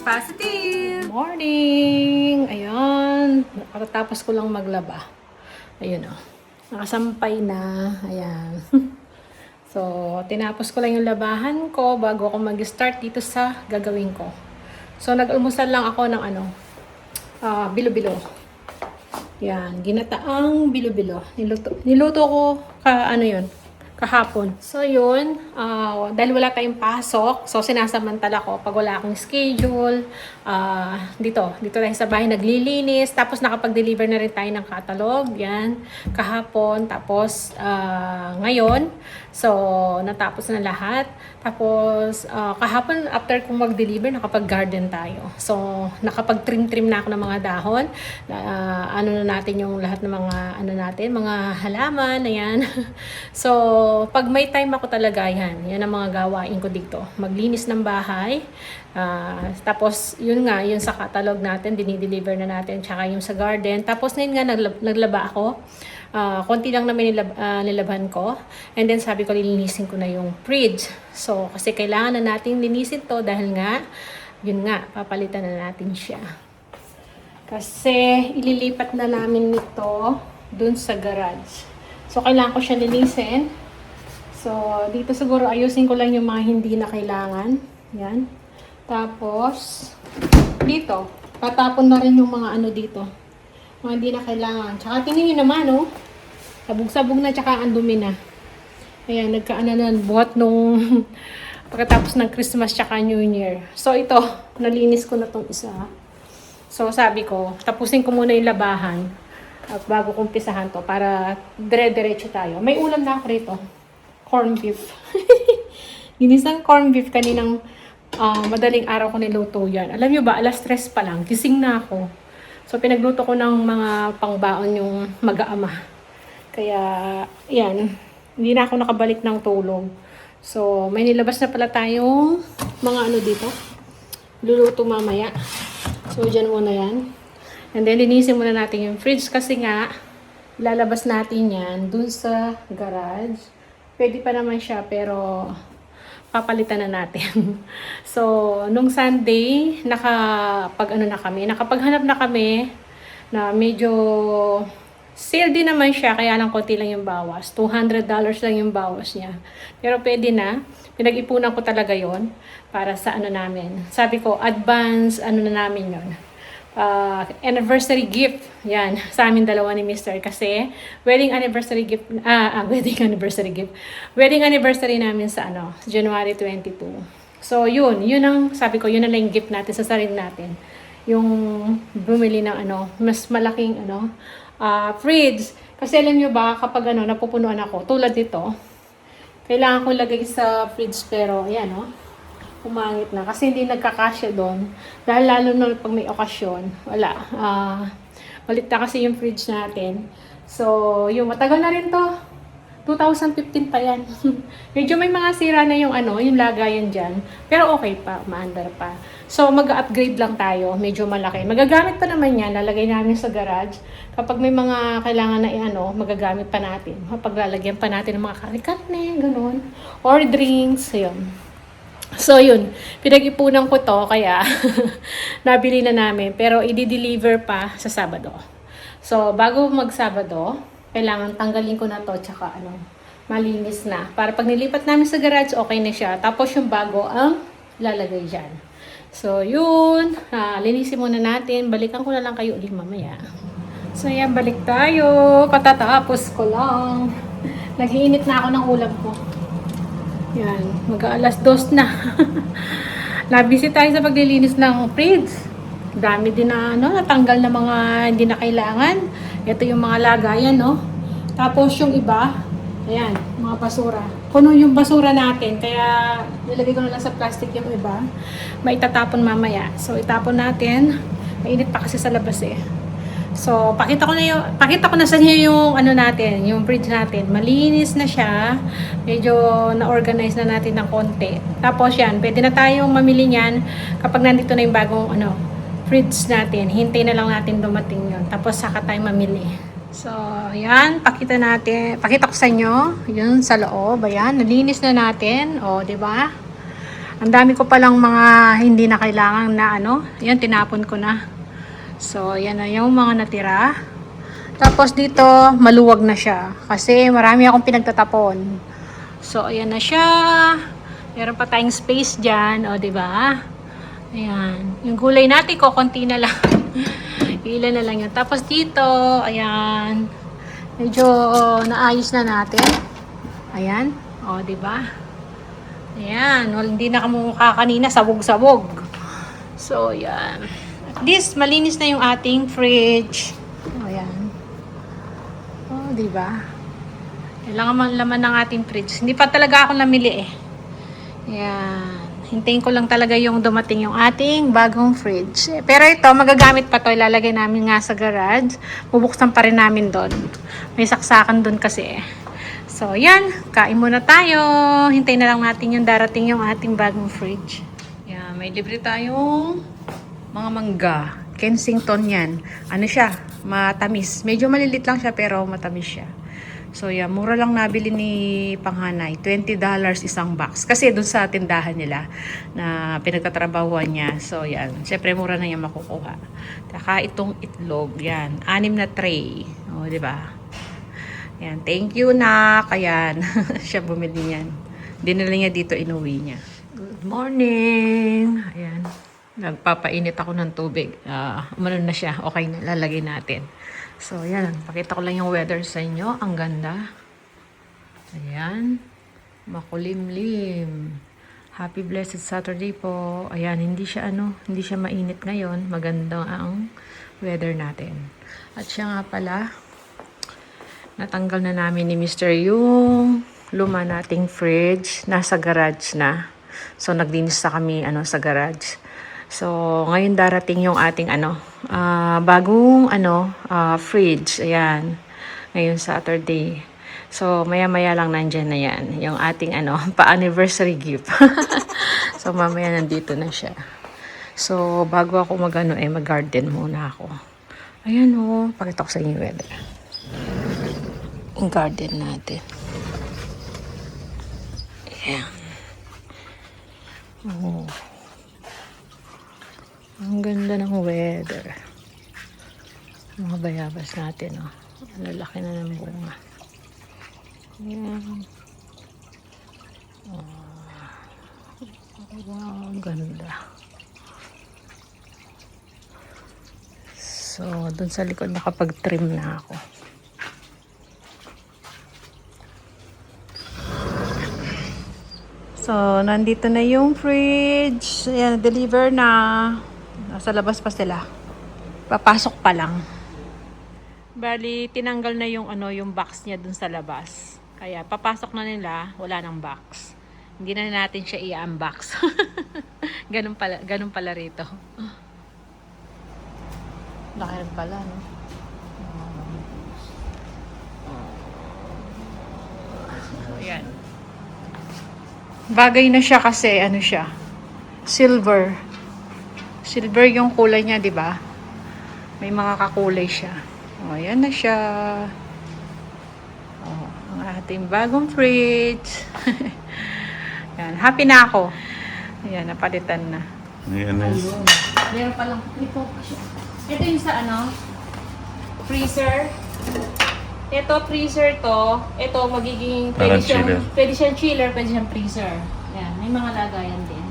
Positive! Morning! Ayan. Tapos ko lang maglaba. Ayun o. Nakasampay na. Ayan. So, tinapos ko lang yung labahan ko bago ako mag-start dito sa gagawin ko. So, nag-almusal lang ako ng bilo-bilo. Yan. Ginataang bilo-bilo. Niluto ko kahapon. So, yun. Dahil wala tayong pasok, so sinasamantala ko pag wala akong schedule. Dito tayo sa bahay naglilinis. Tapos nakapag-deliver na rin tayo ng catalog. Yan. Kahapon. Tapos, ngayon. So, natapos na lahat. Tapos, kahapon, after kong mag-deliver, nakapag-garden tayo. So, nakapag-trim-trim na ako ng mga dahon. Na natin yung lahat ng mga halaman. Ayan. So, pag may time ako talaga, yan ang mga gawain ko dito. Maglinis ng bahay. Tapos, yun sa catalog natin, dinideliver na natin. Tsaka yung sa garden. Tapos, ngayon nga, naglaba ako. Konti lang naman nilabhan ko. And then, sabi ko, lilinisin ko na yung fridge. So, kasi kailangan na natin linisin to dahil nga, papalitan na natin siya. Kasi, ililipat na namin ito dun sa garage. So, kailangan ko siya linisin. So, dito siguro ayusin ko lang yung mga hindi na kailangan. Yan. Tapos, dito, tatapon na rin yung mga dito. Mga hindi na kailangan. Tsaka tingnan nyo naman, oh. Sabog-sabog na, tsaka ang dumi na. Ayan, buhat nung pagkatapos ng Christmas tsaka New Year. So, ito, nalinis ko na tong isa. So, sabi ko, tapusin ko muna yung labahan. At bago kong umpisahan to, para dire-diretso tayo. May ulam na ako rito. Corn beef. Ginisang corn beef kaninang madaling araw ko niluto yan. Alam nyo ba, alas 3 pa lang, gising na ako. So, pinagluto ko ng mga pangbaon yung mag-aama. Kaya, yan. Hindi na ako nakabalik ng tulog. So, may nilabas na pala tayong mga dito. Luluto mamaya. So, dyan muna yan. And then, linisin muna natin yung fridge kasi nga, ilalabas natin yan dun sa garage. Pwede pa naman siya, pero papalitan na natin. So, nung Sunday, nakapaghanap na kami na medyo sale din naman siya, kaya lang konti lang yung bawas. $200 lang yung bawas niya. Pero pwede na. Pinag-ipunan ko talaga yon para sa namin. Sabi ko, advance, na namin yon. Anniversary gift. Yan, sa amin dalawa ni Mr. Kasi, wedding anniversary namin sa January 22. So, yun ang, sabi ko, yun na lang yung gift natin sa sarili natin. Yung bumili ng mas malaking fridge. Kasi alam nyo ba, kapag napupunuan ako, tulad nito, kailangan ko lagay sa fridge, pero, ayan, umangit na. Kasi hindi nagkakasya doon. Dahil lalo na pag may okasyon, wala. Malit na kasi yung fridge natin. So, yung matagal na rin to. 2015 pa yan. Medyo may mga sira na yung yung lagayan dyan. Pero okay pa, maandar pa. So, mag-upgrade lang tayo. Medyo malaki. Magagamit pa naman yan. Lalagay namin sa garage. Kapag may mga kailangan na magagamit pa natin. Paglalagyan pa natin ng mga karne, ganun. Or drinks, yun. So, yun. Pinag-ipunan ko to, kaya nabili na namin. Pero, i-deliver pa sa Sabado. So, bago mag-Sabado, kailangan tanggalin ko na to, tsaka malinis na. Para pag nilipat namin sa garage, okay na siya. Tapos, yung bago ang lalagay dyan. So, yun. Linisin muna natin. Balikan ko na lang kayo ulit mamaya. So, yan. Balik tayo. Katatapos ko lang. Nag-iinit na ako ng ulam ko. Yan, mag-alas 2 na. Nabisi tayo sa paglilinis ng fridge. Dami din na natanggal na mga hindi na kailangan. Ito yung mga lagayan, Tapos yung iba, ayan, mga basura. Puno yung basura natin, kaya nilagay ko na lang sa plastic yung iba. Maitatapon mamaya. So, itapon natin. Mainit pa kasi sa labas eh. So, pakita ko na sa inyo yung natin, yung fridge natin. Malinis na siya. Medyo na-organize na natin ng konti. Tapos yan, pwede na tayong mamili niyan kapag nandito na yung bagong fridge natin. Hintay na lang natin dumating yun. Tapos saka tayo mamili. So, yan, pakita ko sa inyo. Yun sa loob, ayan, nalinis na natin. O, 'di ba? Ang dami ko palang mga hindi na kailangan na ano. Yan, tinapon ko na. So, yan na yung mga natira. Tapos dito, maluwag na siya. Kasi marami akong pinagtatapon. So, ayan na siya. Meron pa tayong space dyan. O, diba? Ayan. Yung gulay natin ko, konti na lang. Ilan na lang yun. Tapos dito, ayan. Medyo naayos na natin. Ayan. O, diba? Ayan. Well, hindi na kamukha kanina. Sabog-sabog. So, ayan. At least, malinis na yung ating fridge. O, ayan. O, diba? Kailangan man laman ng ating fridge. Hindi pa talaga ako namili eh. Ayan. Hintayin ko lang talaga yung dumating yung ating bagong fridge. Pero ito, magagamit pa to. Ilalagay namin nga sa garage. Bubuksan pa rin namin doon. May saksakan doon kasi eh. So, yan. Kain muna tayo. Hintayin na lang natin yung darating yung ating bagong fridge. Yan. May libre tayong mga mangga. Kensington yan. Ano siya? Matamis. Medyo malilit lang siya pero matamis siya. So, yan. Mura lang nabili ni Panghanay. $20 isang box. Kasi dun sa tindahan nila na pinagtatrabahuan niya. So, yan. Siyempre, mura na yan makukuha. Saka itong itlog. Yan. 6 na tray. O, diba? Yan. Thank you, nak. Ayan. Siya bumili yan. Dinala niya dito, inuwi niya. Good morning. Ayan. Nagpapainit ako ng tubig. Umano na siya. Okay na. Lalagay natin. So, ayan. Pakita ko lang yung weather sa inyo. Ang ganda. Ayan. Makulimlim. Happy blessed Saturday po. Ayan. Hindi siya mainit ngayon. Maganda ang weather natin. At siya nga pala, natanggal na namin ni Mr. yung luma nating fridge. Nasa garage na. So, naglinis na kami sa garage. So, ngayon darating yung ating bagong fridge. Ayan. Ngayon Saturday. So, maya-maya lang nandyan na yan. Yung ating pa-anniversary gift. So, mamaya nandito na siya. So, bago ako mag-garden muna ako. Ayan o. Pakita ko sa inyo weather. Yung garden natin. Ayan. Oh. Ang ganda ng weather. Mga bayabas natin, oh. Lalaki na ng bunga. Ayan. Oh. Wow, ang ganda. So, dun sa likod nakapag-trim na ako. So, nandito na yung fridge. Ayan, deliver na. Nasa labas pa sila. Papasok pa lang. Bali, tinanggal na yung yung box niya dun sa labas. Kaya papasok na nila, wala nang box. Hindi na natin siya i-unbox. ganun pala rito. Laki rin pala, no? Ayan. Bagay na siya kasi siya? Silver. Silver yung kulay niya, 'di ba? May mga kakulay siya. Oh, ayan na siya. Oh, ang ating bagong fridge. Yan, happy na ako. Ayan, napalitan na. Ayan na. Meron pa lang ito. Ito yung sa freezer. Ito freezer to. Ito magiging pwede siyang chiller, pwede siyang freezer. Yan, may mga lagayan din.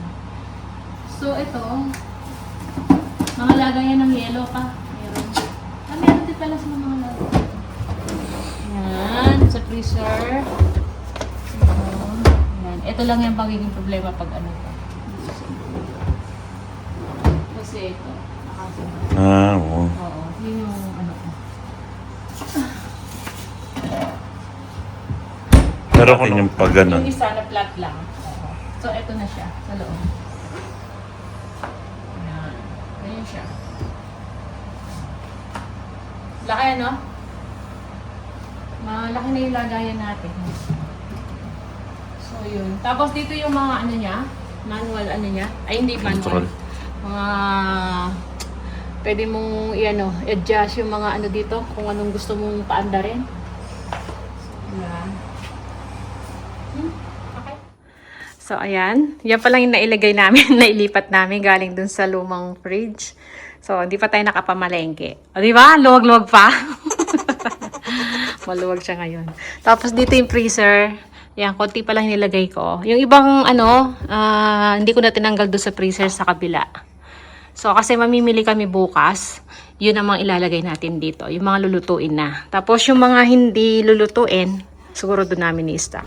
So ito, mga lagayan ng yellow pa. Meron. Meron din pala sa mga lagayan. Yan, sa freezer. Yan. Ito lang yung magiging problema pag pa. Kasi ito, nakasunod. Oo. Oo, yun yung ko. Pero kung yung pag ganun. Yung isa na flat lang. So, ito na siya sa loob. Ayan. Ayan siya. Laki, no? Malaki na yung lagayan natin. So, yun. Tapos dito yung mga niya. Manual niya. Ay, hindi manual. Mga pwede mong i-adjust yung mga dito kung anong gusto mong paandarin. Ayan. Okay. So, ayan. Yan pa lang yung nailagay namin, nailipat namin galing dun sa lumang fridge. So, hindi pa tayo nakapamalengke. O, di ba? Luwag-luwag pa. Maluwag siya ngayon. Tapos, dito yung freezer. Yan, konti pa lang nilagay ko. Yung ibang, hindi ko na tinanggal doon sa freezer sa kabila. So, kasi mamimili kami bukas, yun namang ilalagay natin dito. Yung mga lulutuin na. Tapos, yung mga hindi lulutuin, siguro doon namin i-stock.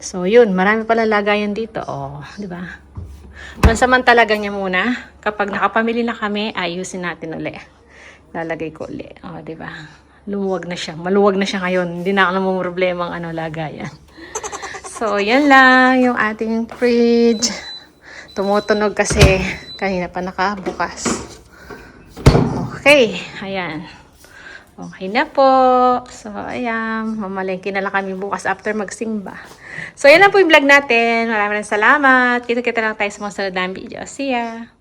So, yun. Marami pala lagayan dito. Oh, di ba? Pansamantalaga niya muna. Kapag nakapamili na kami, ayusin natin uli. Lalagay ko uli. Oh, di ba? Lumuwag na siya. Maluwag na siya ngayon. Hindi na ako namang problema ang lagayan. So, yan lang yung ating fridge. Tumutunog kasi kanina pa nakabukas. Okay. Ayan. Okay na po. So, ayan. Mamalengke na lang kami bukas after magsimba. So, yan lang po yung vlog natin. Maraming salamat. Kita-kita lang tayo sa mga sunod na video. See ya!